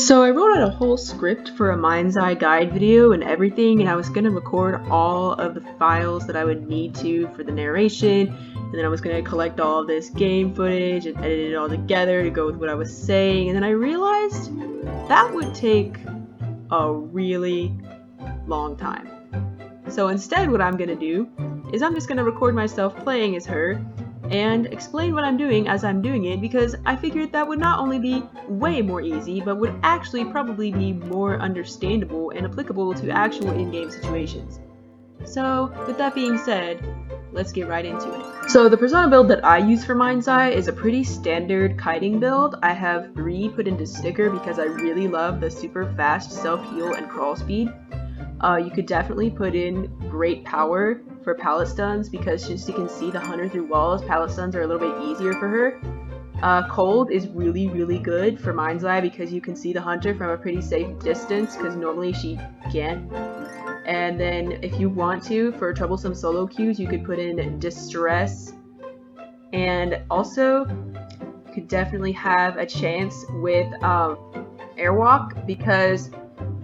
So I wrote out a whole script for a mind's eye guide video and everything, and I was going to record all of the files that I would need to for the narration, and then I was going to collect all of this game footage and edit it all together to go with what I was saying, and then I realized that would take a really long time. So instead what I'm going to do is I'm just going to record myself playing as her and explain what I'm doing as I'm doing it, because I figured that would not only be way more easy, but would actually probably be more understandable and applicable to actual in-game situations. So, with that being said, let's get right into it. So the persona build that I use for Mind's Eye is a pretty standard kiting build. I have 3 put into sticker because I really love the super fast self-heal and crawl speed. You could definitely put in great power for pallet stuns because since you can see the hunter through walls, pallet stuns are a little bit easier for her. Cold is really good for Mind's Eye because you can see the hunter from a pretty safe distance because normally she can't. And then if you want to, for troublesome solo queues, you could put in Distress. And also, you could definitely have a chance with Airwalk because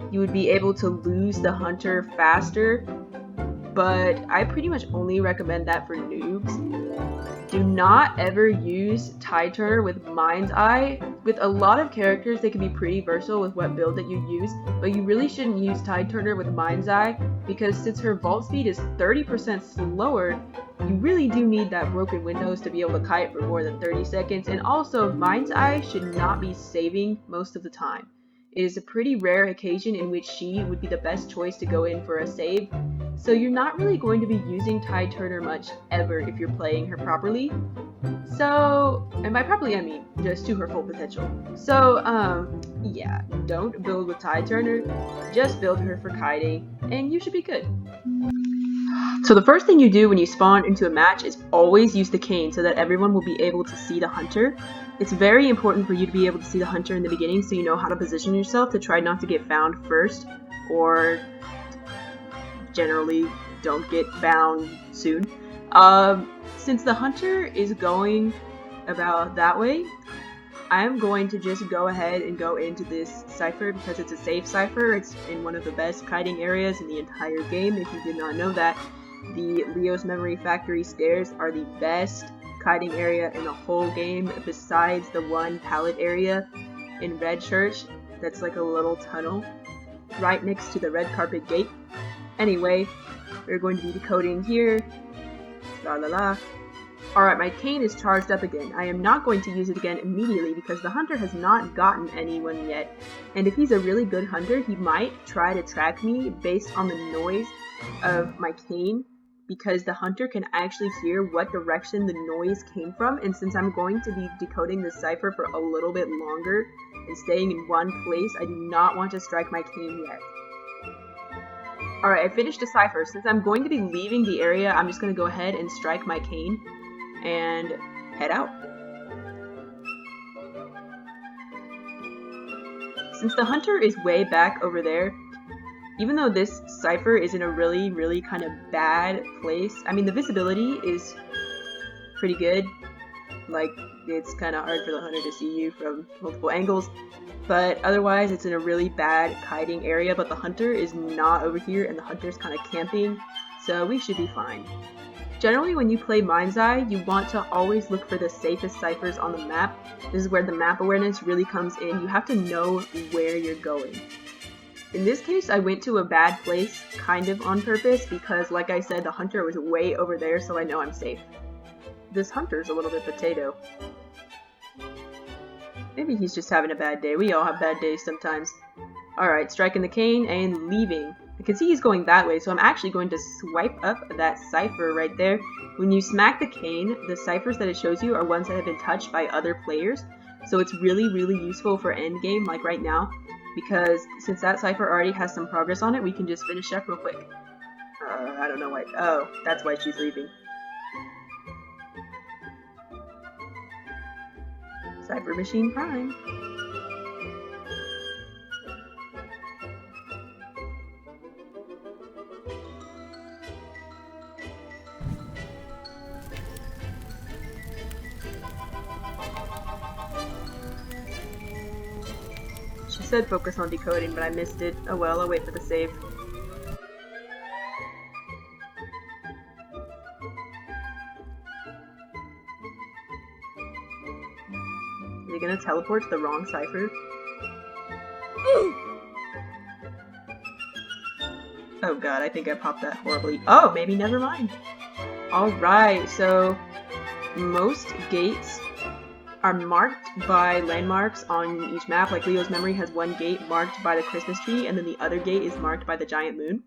you would be able to lose the hunter faster, but I pretty much only recommend that for noobs. Do not ever use Tide Turner with Mind's Eye. With a lot of characters, they can be pretty versatile with what build that you use, but you really shouldn't use Tide Turner with Mind's Eye because since her vault speed is 30% slower, you really do need that broken windows to be able to kite for more than 30 seconds, and also Mind's Eye should not be saving most of the time. It is a pretty rare occasion in which she would be the best choice to go in for a save, so you're not really going to be using Tide Turner much ever if you're playing her properly. So, and by properly I mean just to her full potential. So, yeah, don't build with Tide Turner, just build her for kiting, and you should be good. So the first thing you do when you spawn into a match is always use the cane so that everyone will be able to see the hunter. It's very important for you to be able to see the hunter in the beginning so you know how to position yourself to try not to get found first, or generally don't get found soon. Since the hunter is going about that way, I'm going to just go ahead and go into this cipher because it's a safe cipher. It's in one of the best kiting areas in the entire game. If you did not know that, the Leo's Memory Factory stairs are the best kiting area in the whole game besides the one pallet area in Red Church that's like a little tunnel right next to the red carpet gate. Anyway, we're going to be decoding here. La la la. Alright, my cane is charged up again. I am not going to use it again immediately because the hunter has not gotten anyone yet. And if he's a really good hunter, he might try to track me based on the noise of my cane, because the hunter can actually hear what direction the noise came from, and since I'm going to be decoding this cipher for a little bit longer and staying in one place, I do not want to strike my cane yet. Alright, I finished the cipher. Since I'm going to be leaving the area, I'm just going to go ahead and strike my cane and head out. Since the hunter is way back over there, even though this cipher is in a really kind of bad place, I mean the visibility is pretty good, like it's kind of hard for the hunter to see you from multiple angles, but otherwise it's in a really bad kiting area, but the hunter is not over here and the hunter's kind of camping, so we should be fine. Generally, when you play Mind's Eye, you want to always look for the safest ciphers on the map. This is where the map awareness really comes in. You have to know where you're going. In this case, I went to a bad place kind of on purpose because, like I said, the hunter was way over there, so I know I'm safe. This hunter's a little bit potato. Maybe he's just having a bad day. We all have bad days sometimes. Alright, striking the cane and leaving. I can see he's going that way, so I'm actually going to swipe up that cipher right there. When you smack the cane, the ciphers that it shows you are ones that have been touched by other players, so it's really useful for endgame, like right now, because since that cipher already has some progress on it, we can just finish up real quick. I don't know why. Oh, that's why she's leaving. Cypher Machine Prime. said focus on decoding, but I missed it. Oh well, I'll wait for the save. Is he gonna teleport to the wrong cipher? Oh god, I think I popped that horribly. Oh, maybe never mind. Alright, so most gates are marked by landmarks on each map. Like Leo's memory has one gate marked by the Christmas tree, and then the other gate is marked by the giant moon.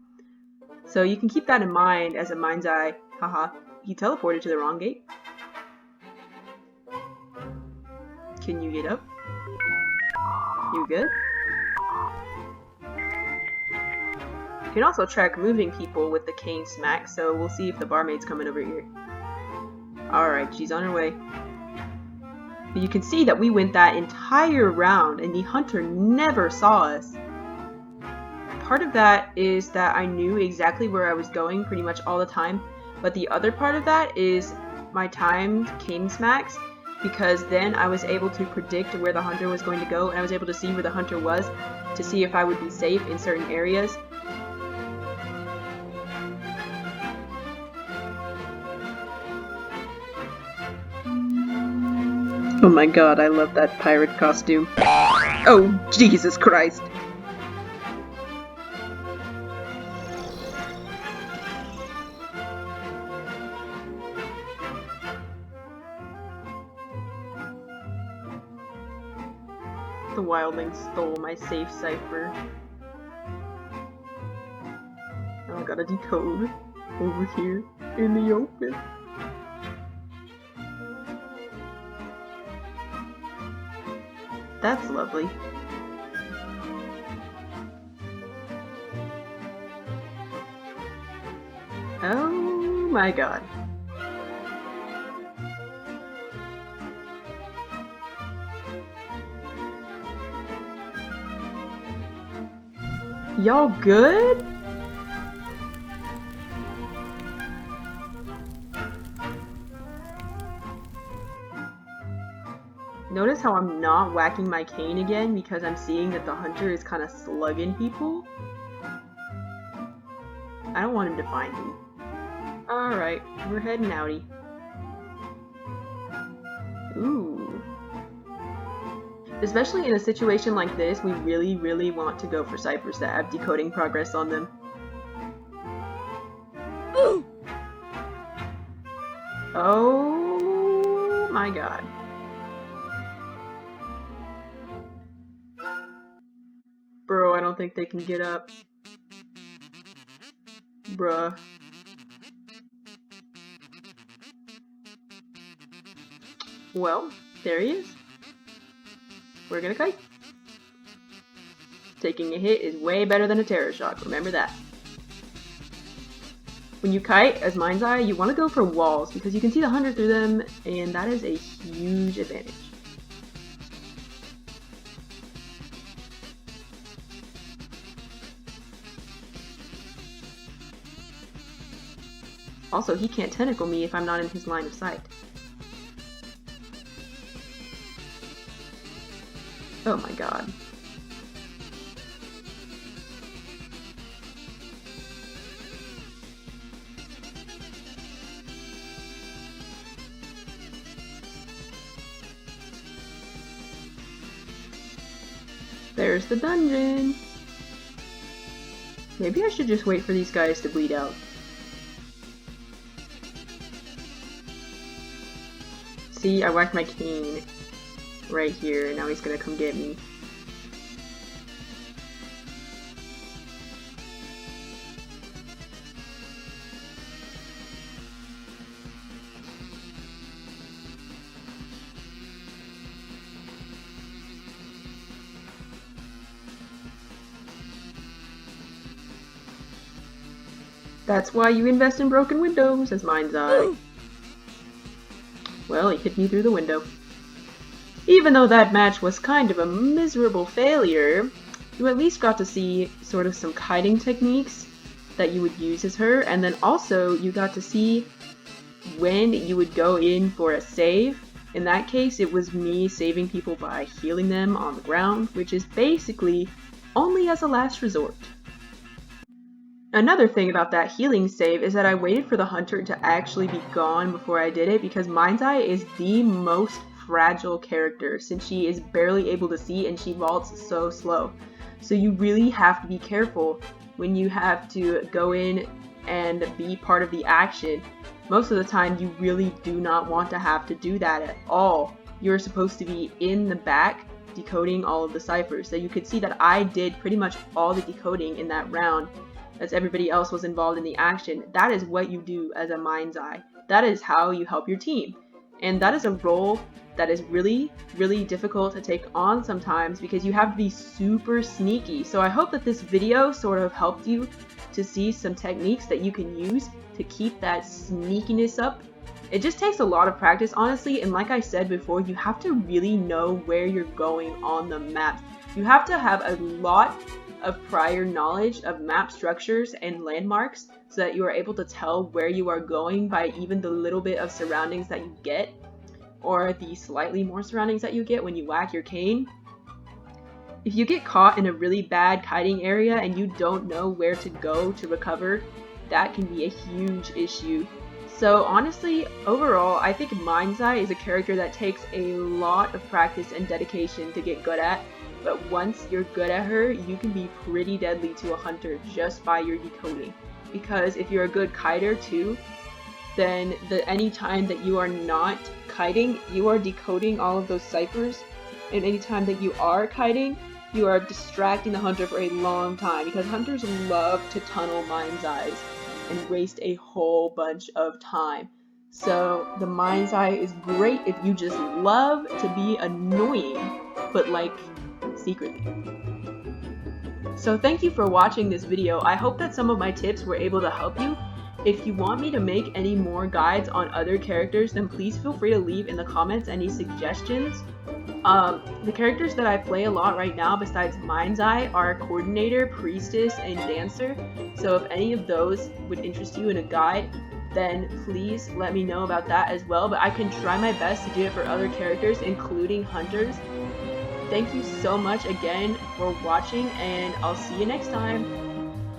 So you can keep that in mind as a mind's eye. Haha, he teleported to the wrong gate. Can you get up? You good? You can also track moving people with the cane smack, so we'll see if the barmaid's coming over here. Alright, she's on her way. But you can see that we went that entire round and the hunter never saw us. Part of that is that I knew exactly where I was going pretty much all the time, but the other part of that is my timed cane smacks, because then I was able to predict where the hunter was going to go, and I was able to see where the hunter was to see if I would be safe in certain areas. Oh my god, I love that pirate costume. Oh, Jesus Christ. The wildling stole my safe cipher. Now I gotta decode over here in the open. That's lovely. Oh my god. Y'all good? Notice how I'm not whacking my cane again because I'm seeing that the hunter is kind of slugging people. I don't want him to find me. Alright, we're heading outie. Ooh. Especially in a situation like this, we really, really want to go for ciphers that have decoding progress on them. Ooh. Oh my god. Bro, I don't think they can get up. Bruh. Well, there he is. We're gonna kite. Taking a hit is way better than a terror shock, remember that. When you kite, as mind's eye, you want to go for walls because you can see the hunter through them, and that is a huge advantage. Also, he can't tentacle me if I'm not in his line of sight. Oh my god. There's the dungeon. Maybe I should just wait for these guys to bleed out. See, I whacked my cane right here, and now he's gonna come get me. That's why you invest in broken windows, as mind's eye. Well, he hit me through the window. Even though that match was kind of a miserable failure, you at least got to see sort of some kiting techniques that you would use as her, and then also you got to see when you would go in for a save In that case, it was me saving people by healing them on the ground, which is basically only as a last resort. Another thing about that healing save is that I waited for the hunter to actually be gone before I did it, because Mind's Eye is the most fragile character since she is barely able to see and she vaults so slow. So you really have to be careful when you have to go in and be part of the action. Most of the time you really do not want to have to do that at all. You're supposed to be in the back decoding all of the ciphers. So you could see that I did pretty much all the decoding in that round, as everybody else was involved in the action. That is what you do as a Mind's Eye. That is how you help your team. And that is a role that is really, really difficult to take on sometimes because you have to be super sneaky. So I hope that this video sort of helped you to see some techniques that you can use to keep that sneakiness up. It just takes a lot of practice, honestly, and like I said before, you have to really know where you're going on the map. You have to have a lot of prior knowledge of map structures and landmarks so that you are able to tell where you are going by even the little bit of surroundings that you get, or the slightly more surroundings that you get when you whack your cane. If you get caught in a really bad kiting area and you don't know where to go to recover, that can be a huge issue. So honestly, overall, I think Mind's Eye is a character that takes a lot of practice and dedication to get good at. But once you're good at her, you can be pretty deadly to a hunter just by your decoding. Because if you're a good kiter too, then any time that you are not kiting, you are decoding all of those ciphers. And any time that you are kiting, you are distracting the hunter for a long time. Because hunters love to tunnel Mind's Eyes and waste a whole bunch of time. So the Mind's Eye is great if you just love to be annoying, but like secretly. So thank you for watching this video. I hope that some of my tips were able to help you. If you want me to make any more guides on other characters, then please feel free to leave in the comments any suggestions. The characters that I play a lot right now besides Mind's Eye are Coordinator, Priestess, and Dancer. So if any of those would interest you in a guide, then please let me know about that as well. But I can try my best to do it for other characters, including hunters. Thank you so much again for watching, and I'll see you next time.